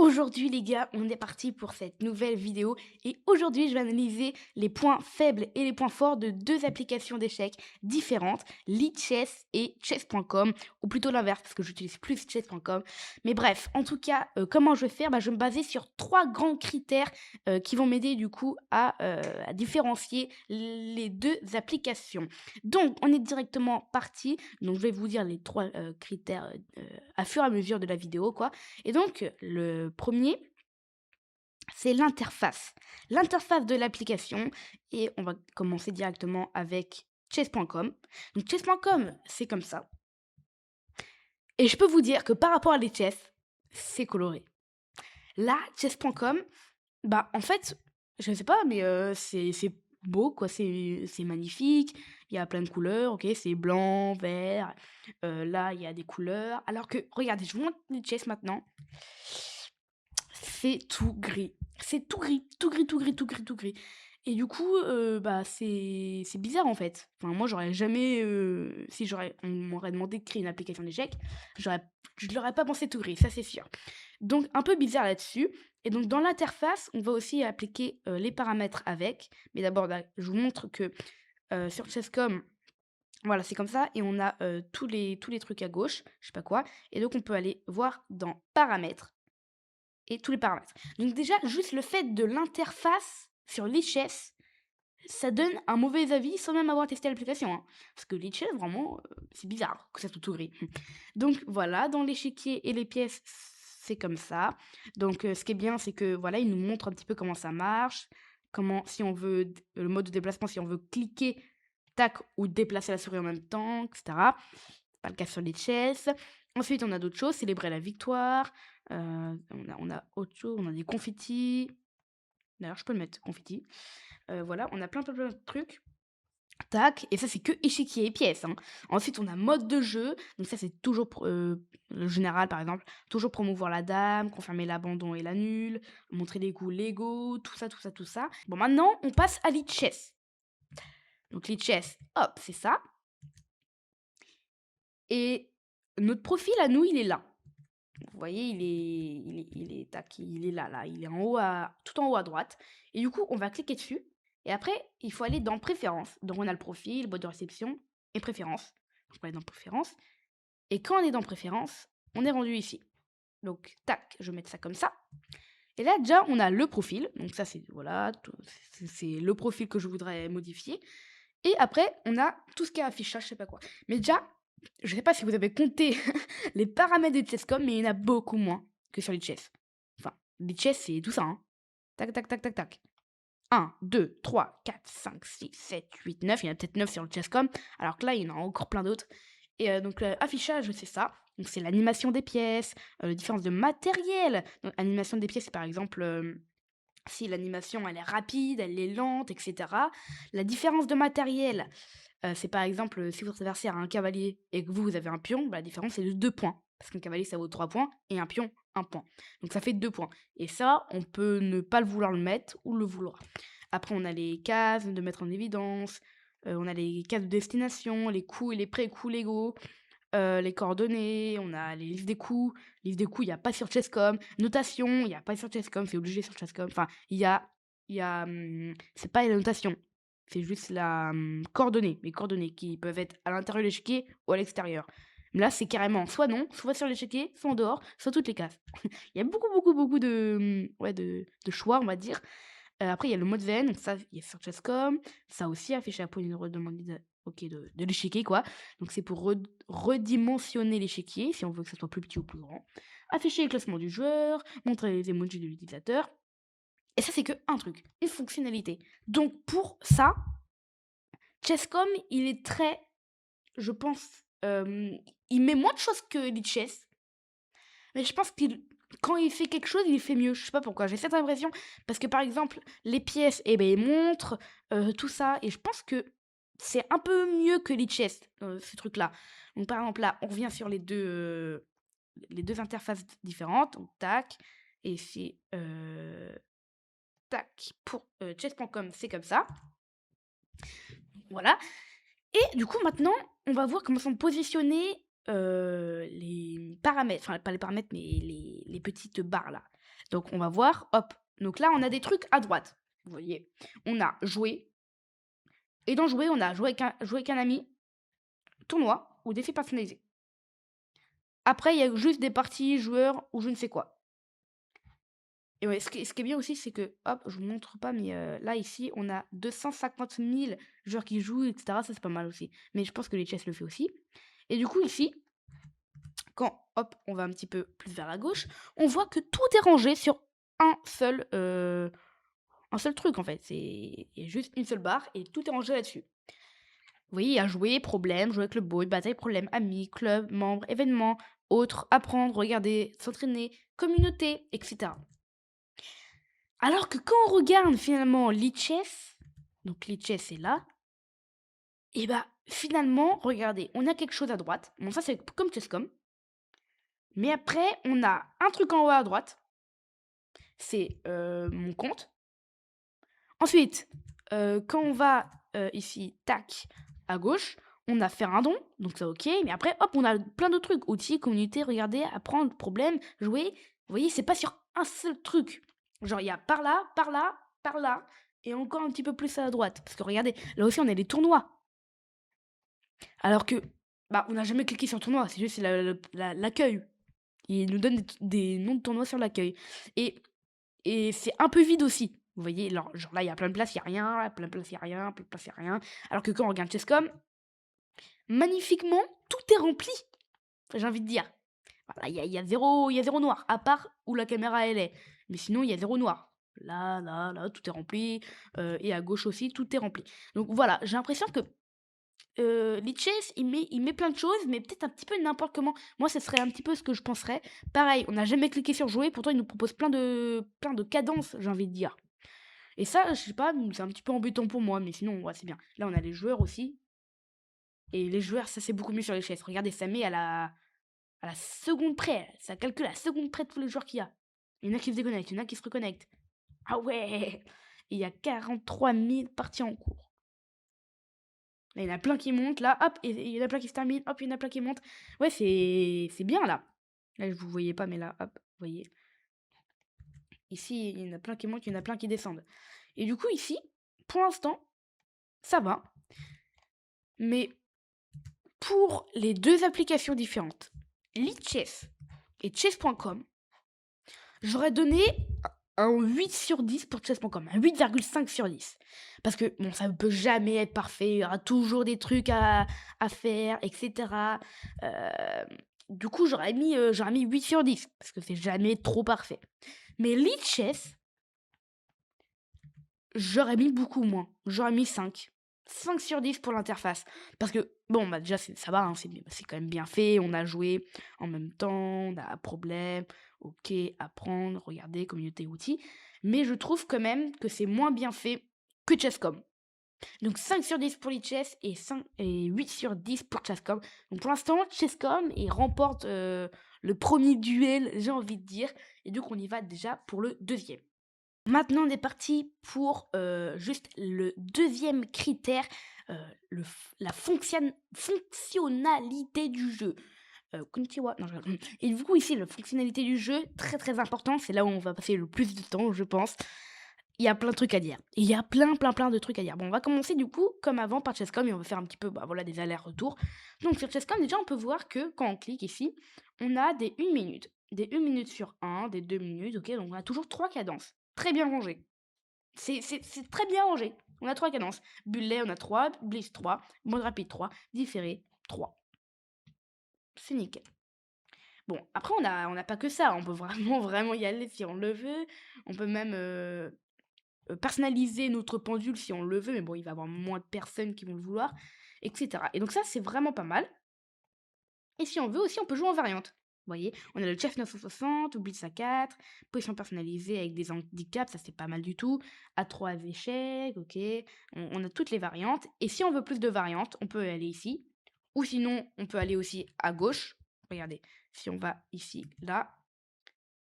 Aujourd'hui les gars, on est parti pour cette nouvelle vidéo et aujourd'hui je vais analyser les points faibles et les points forts de deux applications d'échecs différentes, Lichess et chess.com, ou plutôt l'inverse parce que j'utilise plus chess.com. Mais bref, en tout cas, comment je vais faire? Je vais me baser sur trois grands critères qui vont m'aider du coup à différencier les deux applications. Donc on est directement parti, donc je vais vous dire les trois critères à fur et à mesure de la vidéo quoi. Et donc, le premier, c'est l'interface. L'interface de l'application et on va commencer directement avec chess.com. Donc chess.com, c'est comme ça et je peux vous dire que par rapport à les chess, c'est coloré. Là, chess.com, en fait, je ne sais pas, mais c'est beau quoi, c'est magnifique, il y a plein de couleurs, OK, c'est blanc, vert, là, il y a des couleurs alors que regardez, je vous montre les chess maintenant. C'est tout gris. C'est tout gris, tout gris, tout gris, tout gris, tout gris. Et du coup, c'est bizarre, en fait. Enfin, moi, j'aurais jamais, si on m'aurait demandé de créer une application d'échecs, j'aurais je l'aurais pas pensé tout gris, ça, c'est sûr. Donc un peu bizarre là-dessus et donc dans l'interface, on va aussi appliquer, les paramètres avec. Mais d'abord, là, je vous montre que, sur Chess.com, voilà, c'est comme ça et on a, tous les trucs à gauche, je sais pas quoi et donc on peut aller voir dans paramètres et tous les paramètres. Donc déjà, juste le fait de l'interface sur Lichess, ça donne un mauvais avis sans même avoir testé l'application, hein. Parce que Lichess, vraiment, c'est bizarre que ça soit tout gris. Donc voilà, dans l'échiquier et les pièces, c'est comme ça. Donc ce qui est bien, c'est que voilà, il nous montre un petit peu comment ça marche, comment si on veut le mode de déplacement, si on veut cliquer, tac, ou déplacer la souris en même temps, etc. Pas le cas sur les chess. Ensuite, on a d'autres choses, célébrer la victoire. On a autre chose, on a des confettis. D'ailleurs, je peux le mettre, confetti. Voilà, on a plein, plein, plein de trucs. Tac, et ça, c'est que échiquier et pièces, hein. Ensuite, on a mode de jeu. Donc ça, c'est toujours le général, par exemple. Toujours promouvoir la dame, confirmer l'abandon et la nulle, montrer les coups légaux, tout ça, tout ça, tout ça. Bon, maintenant, on passe à Lichess. Donc Lichess, hop, c'est ça. Et notre profil à nous, il est là. Vous voyez, tac, il est là, il est en haut tout en haut à droite. Et du coup, on va cliquer dessus. Et après, il faut aller dans préférences. Donc, on a le profil, boîte de réception et préférences. Donc, on va aller dans préférences. Et quand on est dans préférences, on est rendu ici. Donc, tac, je vais mettre ça comme ça. Et là, déjà, on a le profil. Donc, ça, c'est voilà, c'est le profil que je voudrais modifier. Et après, on a tout ce qui est affichage, je sais pas quoi. Mais déjà, je sais pas si vous avez compté les paramètres de Chess.com, mais il y en a beaucoup moins que sur Lichess. Enfin, Lichess, c'est tout ça, hein. Tac, tac, tac, tac, tac. 1, 2, 3, 4, 5, 6, 7, 8, 9. Il y en a peut-être 9 sur le Chess.com, alors que là, il y en a encore plein d'autres. Et donc, affichage, c'est ça. Donc, c'est l'animation des pièces, la différence de matériel. Donc, animation des pièces, c'est par exemple si l'animation elle est rapide, elle est lente, etc. La différence de matériel, c'est par exemple, si votre adversaire a un cavalier et que vous avez un pion, la différence c'est de 2 points. Parce qu'un cavalier ça vaut 3 points et un pion 1 point. Donc ça fait 2 points. Et ça, on peut ne pas le vouloir le mettre ou le vouloir. Après on a les cases de mettre en évidence, on a les cases de destination, les coups et les pré-coups légaux, les coordonnées, on a les listes des coups. Livre des coups, il y a pas sur Chess.com. Notation, il y a pas sur Chess.com, c'est obligé sur Chess.com. Enfin, c'est pas la notation, c'est juste coordonnée, les coordonnées qui peuvent être à l'intérieur de l'échiquier ou à l'extérieur. Mais là, c'est carrément soit non, soit sur l'échiquier, soit en dehors, soit toutes les cases. Il y a beaucoup, beaucoup, beaucoup ouais, de choix, on va dire. Après, il y a le mode zen, donc ça, il y a sur Chess.com. Ça aussi, affiché à point de redemander de l'échiquier, quoi. Donc, c'est pour redimensionner l'échiquier, si on veut que ça soit plus petit ou plus grand. Afficher le classement du joueur, montrer les emojis de l'utilisateur. Et ça, c'est que un truc, une fonctionnalité. Donc, pour ça, Chess.com, il est très, je pense, il met moins de choses que Lichess, mais je pense qu'il quand il fait quelque chose, il fait mieux. Je sais pas pourquoi, j'ai cette impression. Parce que, par exemple, les pièces, eh ben, ils montrent, tout ça et je pense que c'est un peu mieux que Lichess, ces trucs-là. Donc, par exemple, là, on revient sur les 2 interfaces différentes. Donc tac et c'est, tac pour, chess.com, c'est comme ça. Voilà et du coup, maintenant, on va voir comment sont positionnés, les paramètres. Enfin, pas les paramètres, mais les petites barres là. Donc on va voir, hop. Donc là, on a des trucs à droite. Vous voyez, on a jouer. Et dans jouer, on a jouer avec un ami, tournoi ou défi personnalisé. Après, il y a juste des parties, joueurs ou je ne sais quoi. Et ouais, ce qui est bien aussi, c'est que, hop, je vous montre pas, mais là, ici, on a 250 000 joueurs qui jouent, etc. Ça, c'est pas mal aussi. Mais je pense que les chess le fait aussi. Et du coup, ici, quand, hop, on va un petit peu plus vers la gauche, on voit que tout est rangé sur un seul truc, en fait. Il y a juste une seule barre et tout est rangé là-dessus. Vous voyez, il y a jouer, problème, jouer avec le boy, bataille, problème, amis, club, membres, événements, autres, apprendre, regarder, s'entraîner, communauté, etc. Alors que quand on regarde finalement Lichess, donc Lichess est là, et bah finalement, regardez, on a quelque chose à droite. Bon, ça c'est comme Chesscom. Mais après, on a un truc en haut à droite, c'est mon compte. Ensuite, quand on va ici, tac, à gauche, on a faire un don, donc c'est ok. Mais après, hop, on a plein d'autres trucs. Outils, communauté, regarder, apprendre, problème, jouer. Vous voyez, c'est pas sur un seul truc. Genre, il y a par là, par là, par là, et encore un petit peu plus à la droite. Parce que regardez, là aussi, on a les tournois. Alors que, bah, on n'a jamais cliqué sur tournoi, c'est juste l'accueil. Il nous donne des noms de tournois sur l'accueil. Et c'est un peu vide aussi. Vous voyez, genre là, il y a plein de places, il y a rien, plein de places, il y a rien, plein de places, il y a rien. Alors que quand on regarde Chesscom, magnifiquement, tout est rempli, j'ai envie de dire. Voilà, il y a zéro noir, à part où la caméra elle est. Mais sinon, il y a zéro noir. Là, tout est rempli. Et à gauche aussi, tout est rempli. Donc voilà, j'ai l'impression que Lichess, il met plein de choses, mais peut-être un petit peu n'importe comment. Moi, ce serait un petit peu ce que je penserais. Pareil, on n'a jamais cliqué sur jouer, pourtant il nous propose plein de cadences, j'ai envie de dire. Et ça, je sais pas, c'est un petit peu embêtant pour moi, mais sinon, ouais, c'est bien. Là, on a les joueurs aussi. Et les joueurs, ça c'est beaucoup mieux sur les chaises. Regardez, ça met à la seconde près. Ça calcule à la seconde près de tous les joueurs qu'il y a. Il y en a qui se déconnectent, il y en a qui se reconnectent. Ah ouais! Il y a 43 000 parties en cours. Là, il y en a plein qui montent, là, hop, et il y en a plein qui se terminent, hop, il y en a plein qui montent. Ouais, c'est bien là. Là, vous voyez pas, mais là, hop, vous voyez. Ici, il y en a plein qui montent, il y en a plein qui descendent. Et du coup, ici, pour l'instant, ça va. Mais pour les deux applications différentes, Lichess et chess.com, j'aurais donné un 8 sur 10 pour chess.com, un 8,5 sur 10. Parce que, bon, ça ne peut jamais être parfait, il y aura toujours des trucs à faire, etc. Du coup, j'aurais mis 8 sur 10, parce que c'est jamais trop parfait. Mais Lichess, j'aurais mis beaucoup moins. J'aurais mis 5. 5 sur 10 pour l'interface. Parce que, bon, bah déjà, ça va, hein, c'est quand même bien fait. On a joué en même temps, on a un problème. Ok, apprendre, regarder, communauté, outils. Mais je trouve quand même que c'est moins bien fait que Chesscom. Donc 5 sur 10 pour Lichess et 8 sur 10 pour Chesscom. Donc pour l'instant, Chesscom remporte le premier duel, j'ai envie de dire. Et donc on y va déjà pour le deuxième. Maintenant, on est parti pour juste le deuxième critère, la fonctionnalité du jeu. Konnichiwa, non, je rigole. Et du coup, ici, la fonctionnalité du jeu, très très important, c'est là où on va passer le plus de temps, je pense. Il y a plein de trucs à dire. Il y a plein de trucs à dire. Bon, on va commencer du coup, comme avant, par Chesscom, et on va faire un petit peu voilà, des allers-retours. Donc sur Chesscom, déjà, on peut voir que quand on clique ici, on a des 1 minute. Des 1 minute sur 1, des 2 minutes, ok. Donc on a toujours 3 cadences. Très bien rangé. C'est très bien rangé. On a 3 cadences. Bullet, on a 3. Blitz 3. Mode rapide 3. Différé 3. C'est nickel. Bon, après, on n'a pas que ça. On peut vraiment y aller si on le veut. On peut même personnaliser notre pendule si on le veut. Mais bon, il va y avoir moins de personnes qui vont le vouloir, etc. Et donc ça, c'est vraiment pas mal. Et si on veut aussi, on peut jouer en variante. Vous voyez, on a le chef 960, blitz à 4, position personnalisée avec des handicaps, ça c'est pas mal du tout. À 3 échecs, ok. On a toutes les variantes. Et si on veut plus de variantes, on peut aller ici. Ou sinon, on peut aller aussi à gauche. Regardez, si on va ici, là,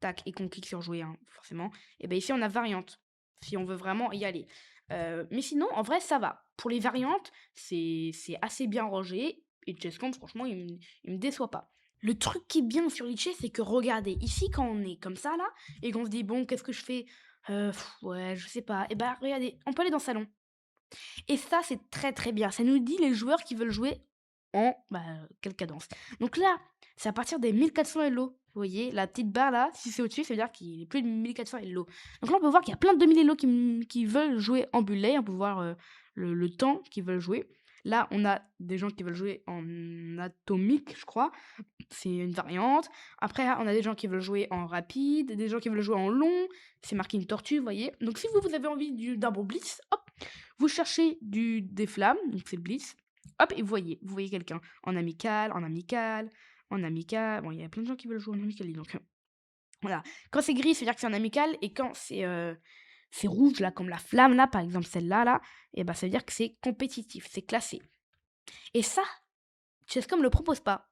tac, et qu'on clique sur jouer, hein, forcément, et bien ici on a variante, si on veut vraiment y aller. Mais sinon, en vrai, ça va. Pour les variantes, c'est assez bien rangé. Et Chesscom, franchement, il me déçoit pas. Le truc qui est bien sur Litchi, c'est que regardez, ici, quand on est comme ça, là, et qu'on se dit: «Bon, qu'est-ce que je fais? Ouais, je sais pas», et bah, regardez, on peut aller dans salon et ça, c'est très, très bien. Ça nous dit les joueurs qui veulent jouer en, bah, quelle cadence. Donc là, c'est à partir des 1400 Elo. Vous voyez, la petite barre là, si c'est au-dessus, ça veut dire qu'il est plus de 1400 Elo. Donc là, on peut voir qu'il y a plein de 2000 Elo qui veulent jouer en bullet. On peut voir le temps qu'ils veulent jouer. Là, on a des gens qui veulent jouer en atomique, je crois. C'est une variante. Après, on a des gens qui veulent jouer en rapide, des gens qui veulent jouer en long. C'est marqué une tortue, vous voyez. Donc si vous avez envie d'un bon blitz, hop, vous cherchez des flammes, donc c'est le blitz. Hop, et vous voyez quelqu'un en amical, en amical, en amical. Bon, il y a plein de gens qui veulent jouer en amical, donc voilà. Quand c'est gris, ça veut dire que c'est en amical, et quand c'est rouge, là, comme la flamme, là, par exemple celle-là, là, et ben ça veut dire que c'est compétitif, c'est classé. Et ça, Chesscom le propose pas.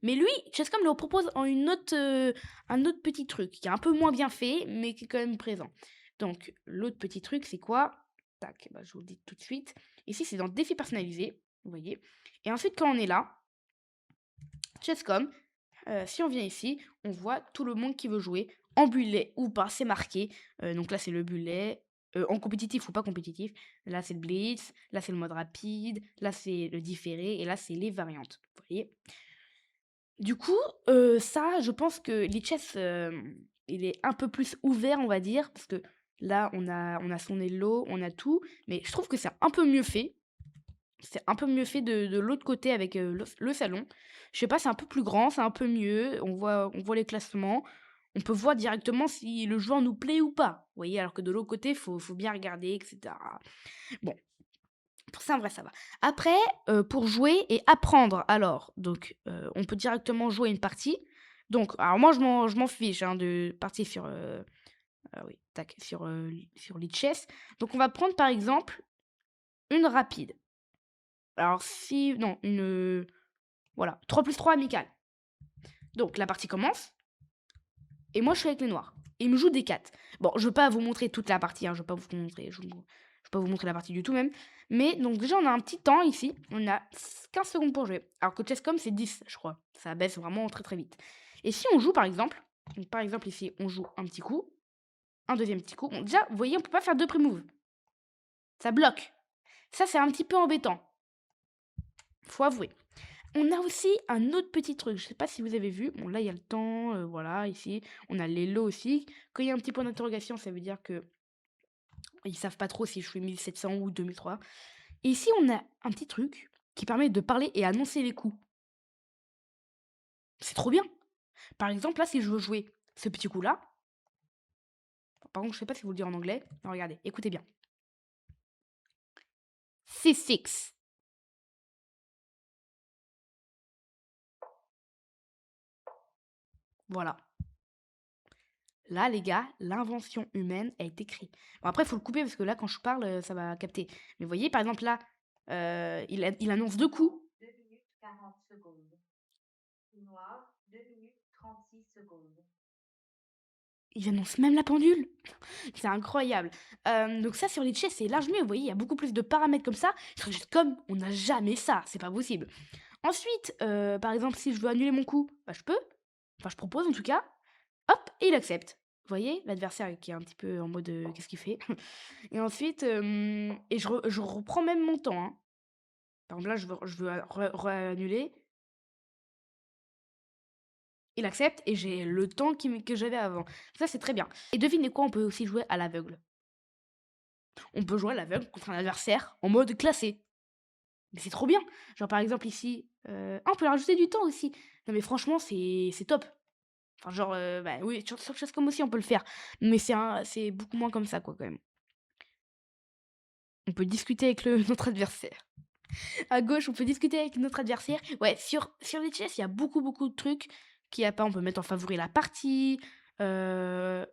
Mais lui, Chesscom le propose en un autre petit truc, qui est un peu moins bien fait, mais qui est quand même présent. Donc, l'autre petit truc, c'est quoi? Tac, bah, je vous le dis tout de suite. Ici, c'est dans défi personnalisé, vous voyez. Et ensuite, quand on est là, Chesscom, si on vient ici, on voit tout le monde qui veut jouer, en bullet ou pas, c'est marqué. Donc là, c'est le bullet. En compétitif ou pas compétitif. Là, c'est le blitz. Là, c'est le mode rapide. Là, c'est le différé. Et là, c'est les variantes. Vous voyez? Du coup, ça, je pense que Lichess, il est un peu plus ouvert, on va dire, parce que là, on a son elo, on a tout, mais je trouve que c'est un peu mieux fait. C'est un peu mieux fait de l'autre côté avec, le salon. Je sais pas, c'est un peu plus grand, c'est un peu mieux, on voit les classements, on peut voir directement si le joueur nous plaît ou pas. Vous voyez? Alors que de l'autre côté, faut bien regarder et cetera. Bon, pour ça, en vrai, ça va. Après, pour jouer et apprendre, alors, donc, on peut directement jouer une partie. Donc, alors moi, je m'en fiche, hein, de partir sur, ah oui, tac, sur Lichess. Donc, on va prendre, par exemple, une rapide. Alors si non, voilà, 3+3 amical. Donc la partie commence, et moi je suis avec les noirs. Et ils me jouent des 4. Bon, je veux pas vous montrer toute la partie, hein, je veux pas vous montrer, je veux pas vous montrer la partie du tout même. Mais donc déjà on a un petit temps ici, on a 15 secondes pour jouer. Alors que Chesscom c'est 10, je crois. Ça baisse vraiment très très vite. Et si on joue par exemple, donc par exemple ici on joue un petit coup, un deuxième petit coup. Bon, déjà, vous voyez, on peut pas faire deux pré-moves. Ça bloque. Ça c'est un petit peu embêtant. Faut avouer. On a aussi un autre petit truc, je sais pas si vous avez vu. Bon, là, il y a le temps, voilà, ici. On a les lots aussi. Quand il y a un petit point d'interrogation, ça veut dire que ils savent pas trop si je suis 1700 ou 2003. Et ici, on a un petit truc qui permet de parler et annoncer les coups. C'est trop bien. Par exemple, là, si je veux jouer ce petit coup-là, par contre, je sais pas si vous le dire en anglais. Non, regardez, écoutez bien. C6. Voilà. Là, les gars, l'invention humaine a été créée. Bon, après, il faut le couper parce que là, quand je parle, ça va capter. Mais vous voyez, par exemple, là, il annonce deux coups. 2 minutes 40 secondes. Noir, 2 minutes 36 secondes. Il annonce même la pendule. C'est incroyable. Donc ça, sur Litchi, c'est large mieux. Vous voyez, il y a beaucoup plus de paramètres comme ça. Sur comme on n'a jamais ça. C'est pas possible. Ensuite, par exemple, si je veux annuler mon coup, bah, je peux. Enfin, je propose en tout cas. Hop, et il accepte. Vous voyez, l'adversaire qui est un petit peu en mode qu'est-ce qu'il fait. Et ensuite, et je reprends même mon temps, hein. Par exemple, là, je veux annuler. Il accepte et j'ai le temps que j'avais avant. Ça, c'est très bien. Et devinez quoi, on peut aussi jouer à l'aveugle. On peut jouer à l'aveugle contre un adversaire en mode classé. Mais c'est trop bien. Genre, par exemple, ici, ah, on peut rajouter du temps aussi. Non, mais franchement, c'est top. Enfin, genre, bah oui, sur Chess.com aussi, on peut le faire. Mais c'est beaucoup moins comme ça, quoi, quand même. On peut discuter avec notre adversaire. À gauche, on peut discuter avec notre adversaire. Ouais, sur les chess, il y a beaucoup, beaucoup de trucs qu'il y a pas. On peut mettre en favori la partie. Tac,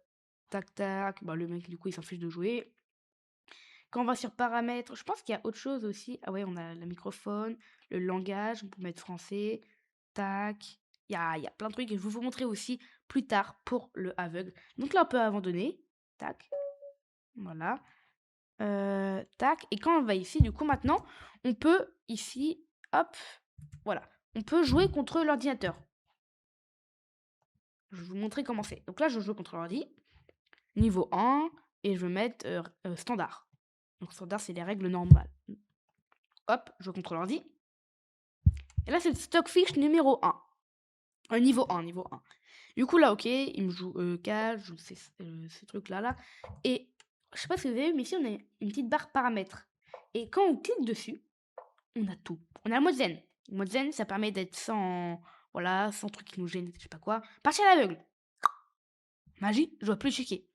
tac. Bah, le mec, du coup, il s'en fiche de jouer. Quand on va sur paramètres, je pense qu'il y a autre chose aussi. Ah ouais, on a le microphone, le langage, on peut mettre français. Tac. Il y a plein de trucs et je vais vous montrer aussi plus tard pour le aveugle. Donc là, on peut abandonner. Tac. Voilà. Tac. Et quand on va ici, du coup, maintenant, on peut ici, hop, voilà. On peut jouer contre l'ordinateur. Je vais vous montrer comment c'est. Donc là, je joue contre l'ordi, niveau 1, et je vais mettre standard. Donc standard, c'est les règles normales. Hop, je joue contre l'ordi. Et là, c'est le stockfish numéro 1. Niveau 1, niveau 1. Du coup, là, ok, il me joue cage, joue ces trucs-là, là. Et je sais pas si vous avez vu, mais ici, on a une petite barre paramètres. Et quand on clique dessus, on a tout. On a le mode zen. Le mode zen, ça permet d'être sans, voilà, sans truc qui nous gêne, je sais pas quoi. Partie à l'aveugle. Magie, je dois plus checker.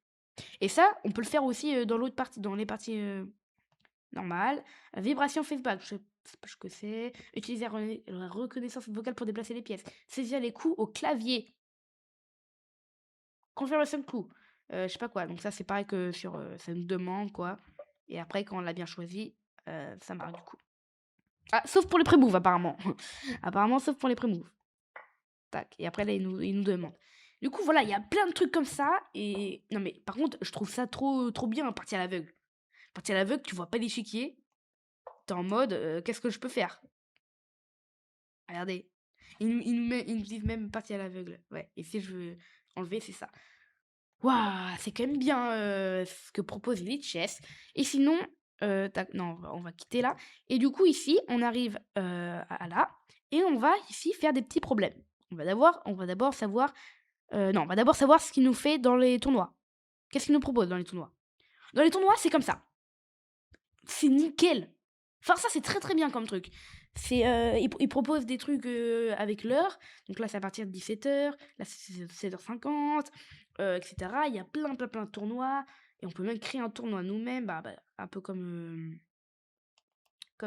Et ça, on peut le faire aussi dans l'autre partie, dans les parties normales. Vibration feedback, je sais pas ce que c'est. Utiliser la reconnaissance vocale pour déplacer les pièces. Saisir les coups au clavier. Confirmation de coup. Je sais pas quoi. Donc ça, c'est pareil que sur ça nous demande quoi. Et après, quand on l'a bien choisi, ça marche du coup. Ah, sauf pour les pré-moves, apparemment. Apparemment, sauf pour les pré-moves. Tac. Et après, là, il nous demande. Du coup, voilà, il y a plein de trucs comme ça. Et non, mais par contre, je trouve ça trop, trop bien, partie à l'aveugle. Partie à l'aveugle, tu vois pas l'échiquier. T'es en mode, qu'est-ce que je peux faire? Regardez. Ils nous disent même partie à l'aveugle. Ouais. Et si je veux enlever, c'est ça. Waouh, c'est quand même bien ce que propose Elite Chess. Et sinon, non, on va quitter là. Et du coup, ici, on arrive à là. Et on va ici faire des petits problèmes. On va d'abord savoir. Non, on va d'abord savoir ce qu'il nous fait dans les tournois. Qu'est-ce qu'il nous propose dans les tournois? Dans les tournois, c'est comme ça. C'est nickel. Enfin, ça, c'est très très bien comme truc. Il propose des trucs avec l'heure. Donc là, c'est à partir de 17h. Là, c'est 16h50, etc. Il y a plein, plein, plein de tournois. Et on peut même créer un tournoi nous-mêmes, un peu comme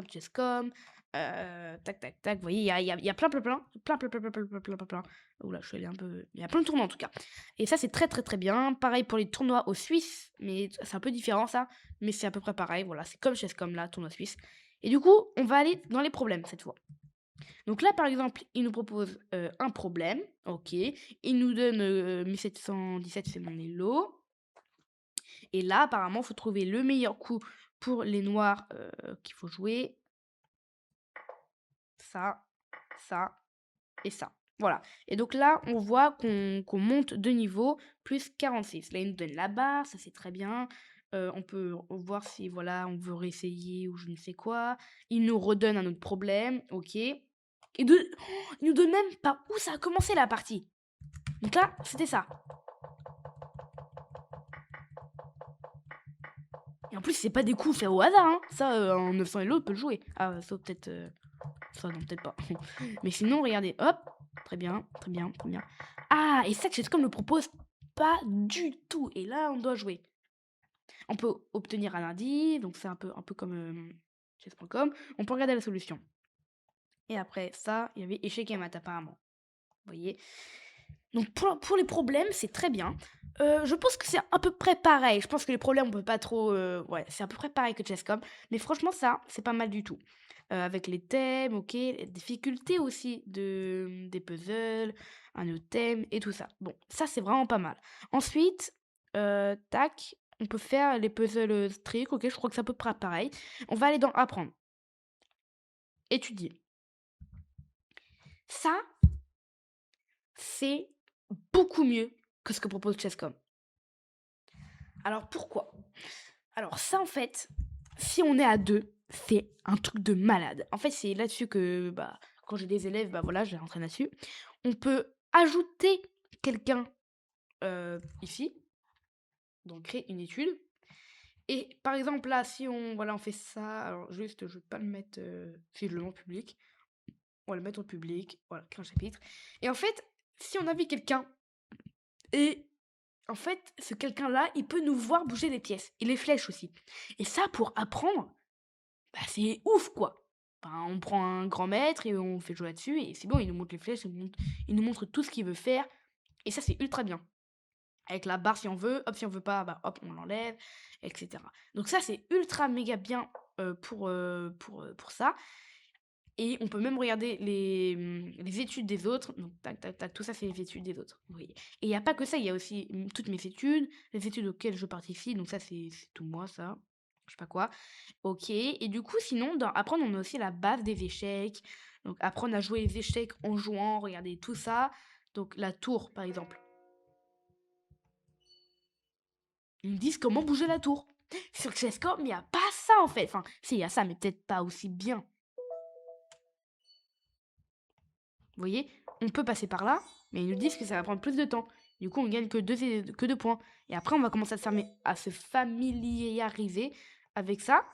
Chess.com. Tac, tac, tac. Vous voyez, il y a plein, plein, plein, plein, plein, plein, plein, plein, plein, plein, plein, plein. Oula, je suis allée un peu. Il y a plein de tournois en tout cas. Et ça, c'est très, très, très bien. Pareil pour les tournois aux Suisses, mais c'est un peu différent ça. Mais c'est à peu près pareil. Voilà, c'est comme Chess.com là, tournoi suisse. Et du coup, on va aller dans les problèmes cette fois. Donc là, par exemple, il nous propose un problème. Ok. Il nous donne 1717, c'est mon elo. Et là, apparemment, il faut trouver le meilleur coup pour les noirs qu'il faut jouer. Ça et ça. Voilà. Et donc là, on voit qu'on monte de niveau, plus 46. Là, il nous donne la barre, ça c'est très bien. On peut voir si voilà, on veut réessayer ou je ne sais quoi. Il nous redonne un autre problème, ok. Il nous donne même par où ça a commencé la partie. Donc là, c'était ça. Et en plus, c'est pas des coups faits au hasard, hein. Ça, en 900 et l'autre peut le jouer. Ah, ça peut-être. Ça, non, peut-être pas. Mais sinon, regardez, hop. Très bien, très bien, très bien. Ah, et ça, Chess.com le propose pas du tout. Et là, on doit jouer. On peut obtenir un indice, donc c'est un peu comme chess.com. On peut regarder la solution. Et après ça, il y avait échec et mat apparemment. Vous voyez. Donc pour les problèmes, c'est très bien. Je pense que c'est à peu près pareil. Je pense que les problèmes, on peut pas trop. Ouais, c'est à peu près pareil que Chess.com. Mais franchement, ça, c'est pas mal du tout. Avec les thèmes, ok, les difficultés aussi des puzzles, un autre thème et tout ça. Bon, ça, c'est vraiment pas mal. Ensuite, tac, on peut faire les puzzles strict, ok, je crois que c'est à peu près pareil. On va aller dans apprendre. Étudier. Ça, c'est beaucoup mieux que ce que propose Chess.com. Alors pourquoi? Alors ça en fait, si on est à deux, c'est un truc de malade. En fait, c'est là-dessus que quand j'ai des élèves, voilà, je les entraîne là-dessus. On peut ajouter quelqu'un ici, donc créer une étude. Et par exemple là, si on fait ça, alors juste, je vais pas le mettre, si je le mets en public, on va le mettre en public, voilà, créer un chapitre. Et en fait, si on invite quelqu'un et en fait, ce quelqu'un-là, il peut nous voir bouger les pièces et les flèches aussi. Et ça, pour apprendre, c'est ouf, quoi. Enfin, on prend un grand maître et on fait jouer là-dessus et c'est bon, il nous montre les flèches, il nous montre tout ce qu'il veut faire. Et ça, c'est ultra bien. Avec la barre si on veut, hop, si on veut pas, hop, on l'enlève, etc. Donc ça, c'est ultra méga bien pour ça. Et on peut même regarder les études des autres. Donc, tac, tac, tac, tout ça, c'est les études des autres. Vous voyez. Et il n'y a pas que ça, il y a aussi toutes mes études, les études auxquelles je participe. Donc, ça, c'est tout moi, ça. Je sais pas quoi. Ok. Et du coup, sinon, dans apprendre, on a aussi la base des échecs. Donc, apprendre à jouer les échecs en jouant, regarder tout ça. Donc, la tour, par exemple. Ils me disent comment bouger la tour. Sur Chess.com, il n'y a pas ça en fait. Enfin, si, il y a ça, mais peut-être pas aussi bien. Vous voyez, on peut passer par là, mais ils nous disent que ça va prendre plus de temps. Du coup, on gagne que 2 points. Et après, on va commencer à se familiariser avec ça.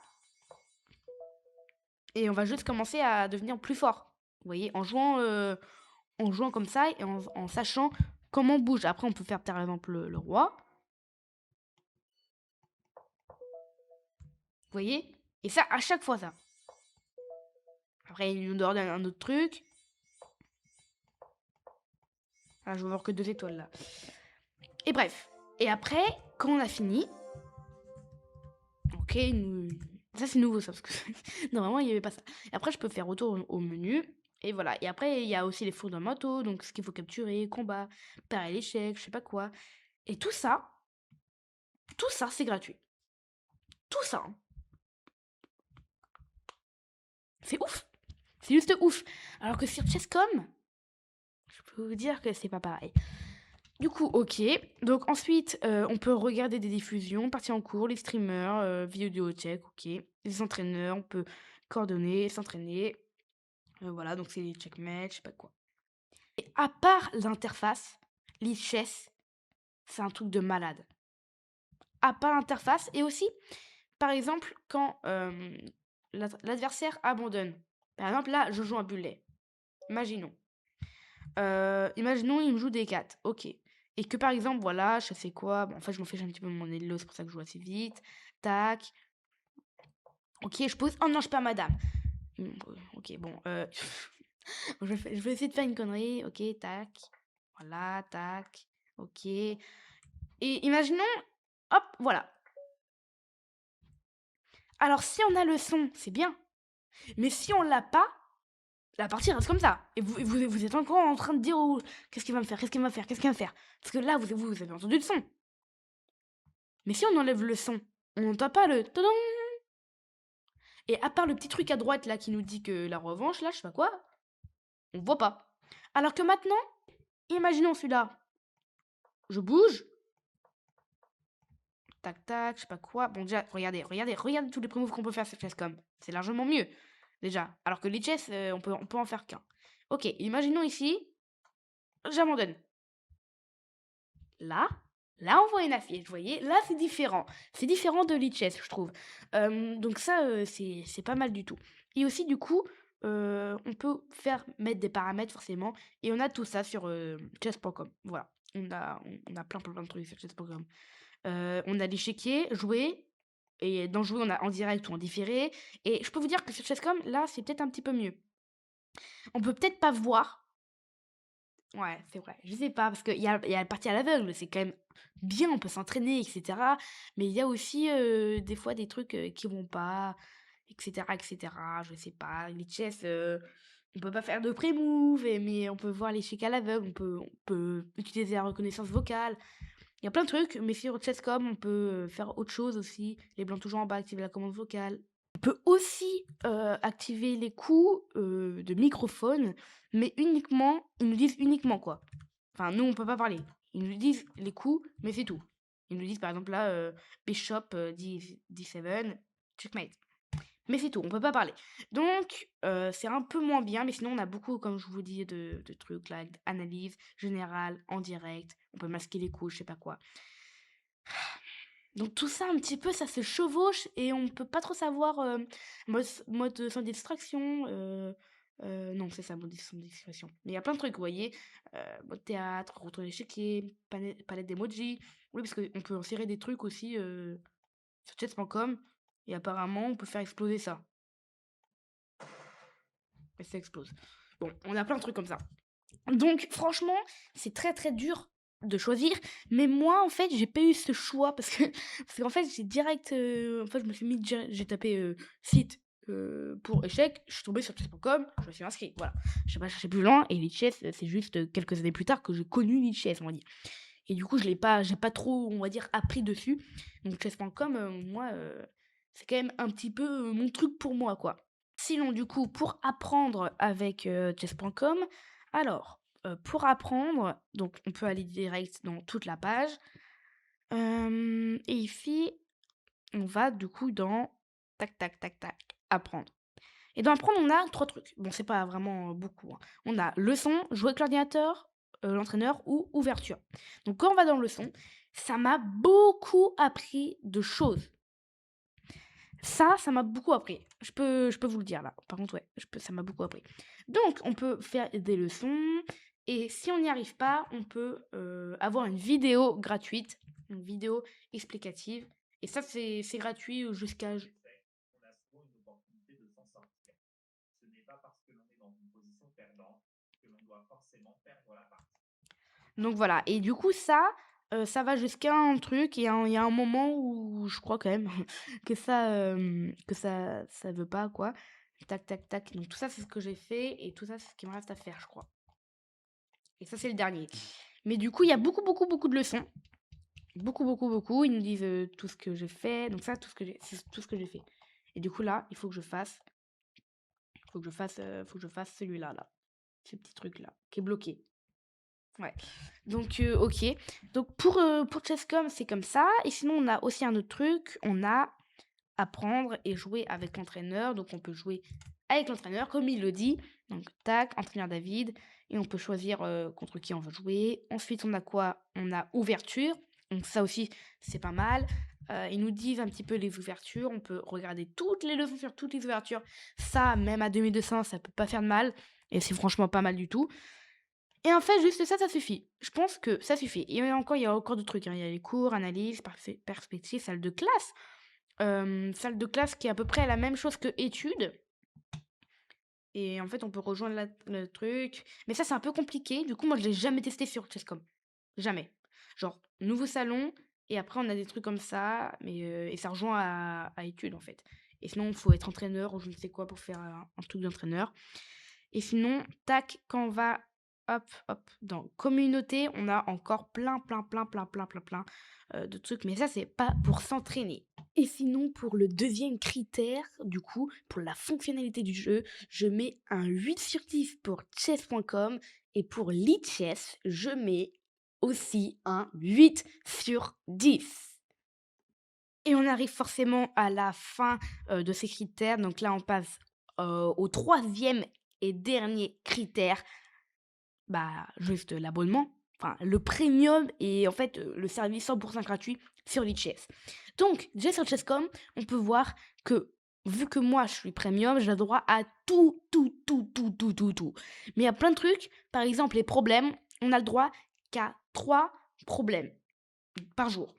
Et on va juste commencer à devenir plus fort. Vous voyez, en jouant comme ça et en sachant comment on bouge. Après, on peut faire par exemple le roi. Vous voyez? Et ça, à chaque fois, ça. Après, il nous donne un autre truc. Ah, je vais voir que 2 étoiles là. Et bref. Et après, quand on a fini. Ok, ça c'est nouveau ça, parce que normalement il n'y avait pas ça. Et après, je peux faire retour au menu. Et voilà. Et après, il y a aussi les fondamentaux, donc ce qu'il faut capturer, combat, parer l'échec, je sais pas quoi. Et tout ça, c'est gratuit. Tout ça, hein. C'est ouf. C'est juste ouf. Alors que sur Chess.com, je peux vous dire que c'est pas pareil. Du coup, ok. Donc ensuite, on peut regarder des diffusions, parties en cours, les streamers, vidéothèques, ok. Les entraîneurs, on peut coordonner, s'entraîner. Voilà, donc c'est les checkmates, je sais pas quoi. Et à part l'interface, l'e-chess, c'est un truc de malade. À part l'interface, et aussi, par exemple, quand l'adversaire abandonne. Par exemple, là, je joue un bullet. Imaginons. Imaginons, il me joue des 4. Ok. Et que par exemple, voilà, je sais quoi. Bon, en fait, je m'en fiche un petit peu de mon elo, c'est pour ça que je joue assez vite. Tac. Ok, je pose. Oh non, je perds ma dame. Ok, bon. Je vais essayer de faire une connerie. Ok, tac. Voilà, tac. Ok. Et imaginons. Hop, voilà. Alors, si on a le son, c'est bien. Mais si on l'a pas, la partie reste comme ça. Et vous êtes encore en train de dire oh, qu'est-ce qu'il va me faire, qu'est-ce qu'il va faire, qu'est-ce qu'il va faire. Parce que là, vous avez entendu le son. Mais si on enlève le son, on n'entend pas le tadam. Et à part le petit truc à droite là qui nous dit que la revanche, là, je sais pas quoi, on voit pas. Alors que maintenant, imaginons celui-là. Je bouge. Tac tac, je sais pas quoi. Bon déjà, regardez tous les pré-moves qu'on peut faire sur Chess.com. C'est largement mieux. Déjà. Alors que les chess, on peut en faire qu'un. Ok, imaginons ici, j'abandonne. Là, on voit une affiche, vous voyez. Là, c'est différent. C'est différent de l'e-chess, je trouve. Donc ça, c'est pas mal du tout. Et aussi, du coup, on peut mettre des paramètres, forcément. Et on a tout ça sur chess.com. Voilà. On a plein de trucs sur chess.com. On a l'échiquier, jouer. Et dans jouer, on a en direct ou en différé. Et je peux vous dire que sur chess.com, là, c'est peut-être un petit peu mieux. On peut peut-être pas voir. Ouais, c'est vrai. Je sais pas, parce qu'il y a la partie à l'aveugle, c'est quand même bien, on peut s'entraîner, etc. Mais il y a aussi des fois des trucs qui vont pas, etc., etc. Je sais pas. Les chess, on peut pas faire de pré-move, mais on peut voir les chics à l'aveugle, on peut utiliser la reconnaissance vocale. Il y a plein de trucs, mais sur Chess.com, on peut faire autre chose aussi. Les blancs toujours en bas, activer la commande vocale. On peut aussi activer les coups de microphone, mais uniquement, ils nous disent uniquement quoi. Enfin, nous, on peut pas parler. Ils nous disent les coups, mais c'est tout. Ils nous disent par exemple là, Bishop D7, checkmate. Mais c'est tout, on peut pas parler. Donc, c'est un peu moins bien, mais sinon, on a beaucoup, comme je vous dis, de trucs là, analyse générale, en direct. On peut masquer les coups, je sais pas quoi. Donc tout ça un petit peu, ça se chevauche et on peut pas trop savoir, mode sans distraction, non c'est ça, mode sans distraction. Mais il y a plein de trucs, vous voyez? Mode théâtre, retour d'échiquier, palette d'emoji. Oui, parce qu'on peut insérer des trucs aussi, sur chess.com et apparemment on peut faire exploser ça. Et ça explose. Bon, on a plein de trucs comme ça. Donc franchement, c'est très, très dur de choisir, mais moi, en fait, j'ai pas eu ce choix parce que parce qu'en fait, j'ai direct, en fait, je me suis mis j'ai tapé, site, pour échecs, je suis tombée sur chess.com, je me suis inscrit, voilà. Je sais pas chercher plus loin et lichess, c'est juste, quelques années plus tard que j'ai connu lichess, on va dire. Et du coup, j'ai pas trop, on va dire, appris dessus. Donc chess.com, moi, c'est quand même un petit peu, mon truc pour moi, quoi. Sinon, du coup, pour apprendre avec, chess.com, alors, pour apprendre, donc on peut aller direct dans toute la page. Et ici, on va du coup dans tac, tac, tac, tac, apprendre. Et dans apprendre, on a 3 trucs. Bon, c'est pas vraiment, beaucoup, hein. On a leçon, jouer avec l'ordinateur, l'entraîneur ou ouverture. Donc quand on va dans leçon, ça m'a beaucoup appris de choses. Ça m'a beaucoup appris. Je peux vous le dire là. Par contre, ouais, ça m'a beaucoup appris. Donc on peut faire des leçons et si on n'y arrive pas, on peut, avoir une vidéo gratuite, une vidéo explicative et ça c'est gratuit, jusqu'à j On a souvent une opportunité de s'en sortir. Ce n'est pas parce que l'on est dans une position perdante que l'on doit forcément perdre la partie. donc voilà et du coup ça va jusqu'à un truc et il y a un moment où je crois quand même que ça veut pas quoi. Tac, tac, tac, donc tout ça, c'est ce que j'ai fait et tout ça, c'est ce qui me reste à faire, je crois et ça, c'est le dernier. Mais du coup, il y a beaucoup, beaucoup, beaucoup de leçons. Beaucoup, beaucoup, beaucoup. Ils nous disent, tout ce que j'ai fait, donc ça, tout ce que j'ai c'est tout ce que j'ai fait et du coup, là, il faut que je fasse celui-là, là, ce petit truc-là, qui est bloqué. Ouais, donc OK. Donc pour Chesscom, c'est comme ça et sinon, on a aussi un autre truc, on a apprendre et jouer avec l'entraîneur. Donc on peut jouer avec l'entraîneur comme il le dit. Donc tac, entraîneur David. Et on peut choisir contre qui on veut jouer. Ensuite, on a quoi? On a ouverture. Donc ça aussi, c'est pas mal. Ils nous disent un petit peu les ouvertures. On peut regarder toutes les leçons sur toutes les ouvertures. Ça, même à 2200, ça peut pas faire de mal. Et c'est franchement pas mal du tout. Et en fait, juste ça, ça suffit. Je pense que ça suffit. Et il y a encore d'autres trucs, hein. Il y a les cours, analyse, perspective, salle de classe. Salle de classe qui est à peu près la même chose que études et en fait, on peut rejoindre le truc. Mais ça, c'est un peu compliqué. Du coup, moi, je l'ai jamais testé sur Chesscom. Jamais. Genre, nouveau salon et après, on a des trucs comme ça, mais et ça rejoint à études, en fait. Et sinon, il faut être entraîneur ou je ne sais quoi pour faire un truc d'entraîneur. Et sinon, tac, quand on va, hop, hop, dans communauté, on a encore plein, plein, plein, plein, plein, plein, plein de trucs. Mais ça, c'est pas pour s'entraîner. Et sinon, pour le deuxième critère, du coup, pour la fonctionnalité du jeu, je mets un 8 sur 10 pour chess.com et pour Lichess, je mets aussi un 8 sur 10. Et on arrive forcément à la fin de ces critères. Donc là, on passe au troisième et dernier critère, bah, juste l'abonnement, enfin le premium et en fait le service 100% gratuit sur Lichess. Donc, déjà sur Chess.com, on peut voir que vu que moi je suis premium, j'ai le droit à tout, tout, tout, tout, tout, tout, tout. Mais il y a plein de trucs, par exemple les problèmes, on a le droit qu'à 3 problèmes par jour.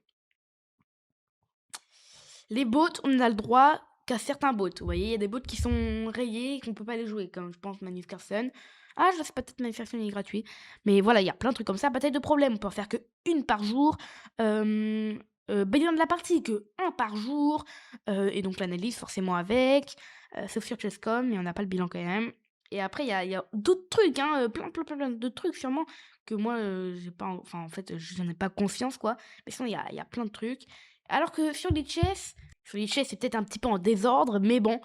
Les bots, on a le droit qu'à certains bots. Vous voyez, il y a des bots qui sont rayés et qu'on peut pas les jouer, comme je pense Magnus Carlsen. Ah, je sais pas, peut-être Magnus Carlsen il est gratuit. Mais voilà, il y a plein de trucs comme ça, peut-être de problèmes. On peut en faire que une par jour. Bilan de la partie, que un par jour. Et donc l'analyse forcément avec. Sauf sur Chess.com, mais on n'a pas le bilan quand même. Et après, il y a d'autres trucs, hein, plein, plein, plein, plein de trucs sûrement que moi, j'ai pas, enfin en fait, j'en ai pas conscience quoi. Mais sinon, il y a plein de trucs. Alors que sur Lichess, c'est peut-être un petit peu en désordre, mais bon,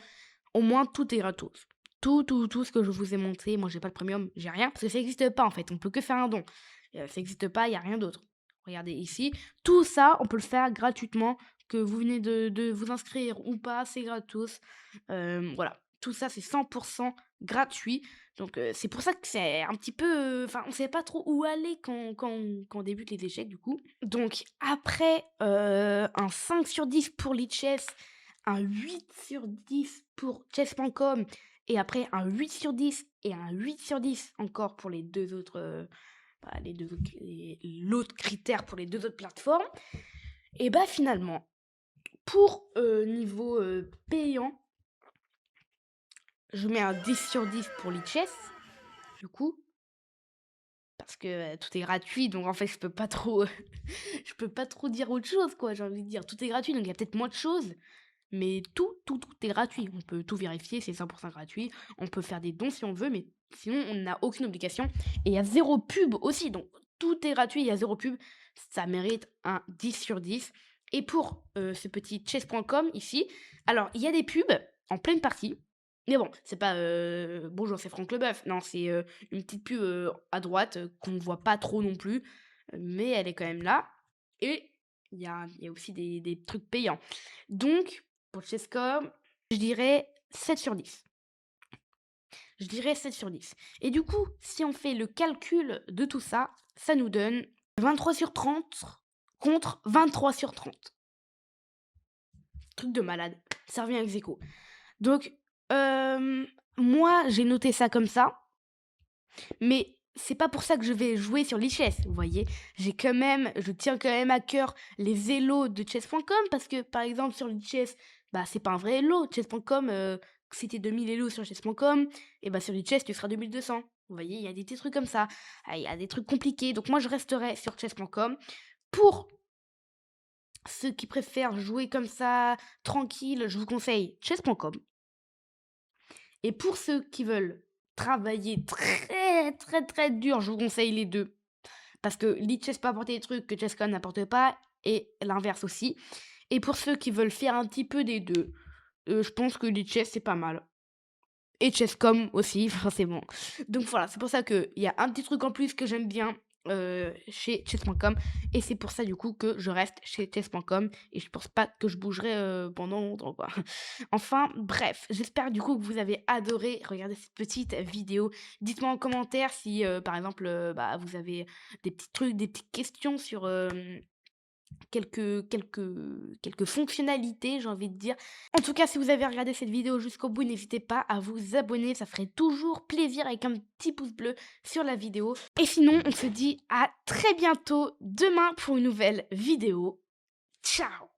au moins tout est gratos. Tout, tout, tout ce que je vous ai montré, moi j'ai pas le premium, j'ai rien, parce que ça n'existe pas en fait, on peut que faire un don. Ça n'existe pas, il n'y a rien d'autre. Regardez ici, tout ça, on peut le faire gratuitement, que vous venez de vous inscrire ou pas, c'est gratos. Voilà, tout ça c'est 100% gratuit. Donc c'est pour ça que c'est un petit peu... Enfin, on sait pas trop où aller quand on débute les échecs du coup. Donc après un 5 sur 10 pour Lichess, un 8 sur 10 pour chess.com et après un 8 sur 10 et un 8 sur 10 encore pour les deux autres, l'autre critère pour les deux autres plateformes. Et bah finalement, pour niveau payant, je mets un 10 sur 10 pour Lichess, du coup, parce que tout est gratuit, donc en fait je peux pas trop, je peux pas trop dire autre chose quoi, j'ai envie de dire. Tout est gratuit, donc il y a peut-être moins de choses. Mais tout, tout, tout est gratuit. On peut tout vérifier, c'est 100% gratuit. On peut faire des dons si on veut, mais sinon, on n'a aucune obligation. Et il y a zéro pub aussi. Donc, tout est gratuit, il y a zéro pub. Ça mérite un 10 sur 10. Et pour ce petit chess.com ici, alors, il y a des pubs en pleine partie. Mais bon, c'est pas bonjour, c'est Franck Leboeuf. Non, c'est une petite pub à droite qu'on ne voit pas trop non plus. Mais elle est quand même là. Et il y a aussi des trucs payants. Donc, pour Chess.com, je dirais 7 sur 10. Je dirais 7 sur 10. Et du coup, si on fait le calcul de tout ça, ça nous donne 23 sur 30 contre 23 sur 30. Truc de malade. Ça revient ex aequo. Donc, moi, j'ai noté ça comme ça. Mais c'est pas pour ça que je vais jouer sur l'e-chess, vous voyez. Je tiens quand même à cœur les Elo de chess.com parce que, par exemple, sur l'e-chess, bah, c'est pas un vrai Elo. Chess.com, si t'es 2000 Elo sur chess.com, et bah, sur l'e-chess, tu seras 2200. Vous voyez, il y a des petits trucs comme ça. Ah, il y a des trucs compliqués. Donc, moi, je resterai sur chess.com. Pour ceux qui préfèrent jouer comme ça, tranquille, je vous conseille chess.com. Et pour ceux qui veulent travailler très très très dur, je vous conseille les deux. Parce que l'e-chess peut apporter des trucs que Chess.com n'apporte pas, et l'inverse aussi. Et pour ceux qui veulent faire un petit peu des deux, je pense que l'e-chess c'est pas mal. Et Chess.com aussi, forcément. Donc voilà, c'est pour ça qu'il y a un petit truc en plus que j'aime bien chez chess.com. Et c'est pour ça du coup que je reste chez chess.com. Et je pense pas que je bougerai pendant longtemps, quoi. Enfin, bref, j'espère du coup que vous avez adoré regarder cette petite vidéo. Dites-moi en commentaire si, par exemple, bah, vous avez des petits trucs, des petites questions sur quelques fonctionnalités, j'ai envie de dire. En tout cas, si vous avez regardé cette vidéo jusqu'au bout, n'hésitez pas à vous abonner, ça ferait toujours plaisir avec un petit pouce bleu sur la vidéo. Et sinon, on se dit à très bientôt demain pour une nouvelle vidéo. Ciao!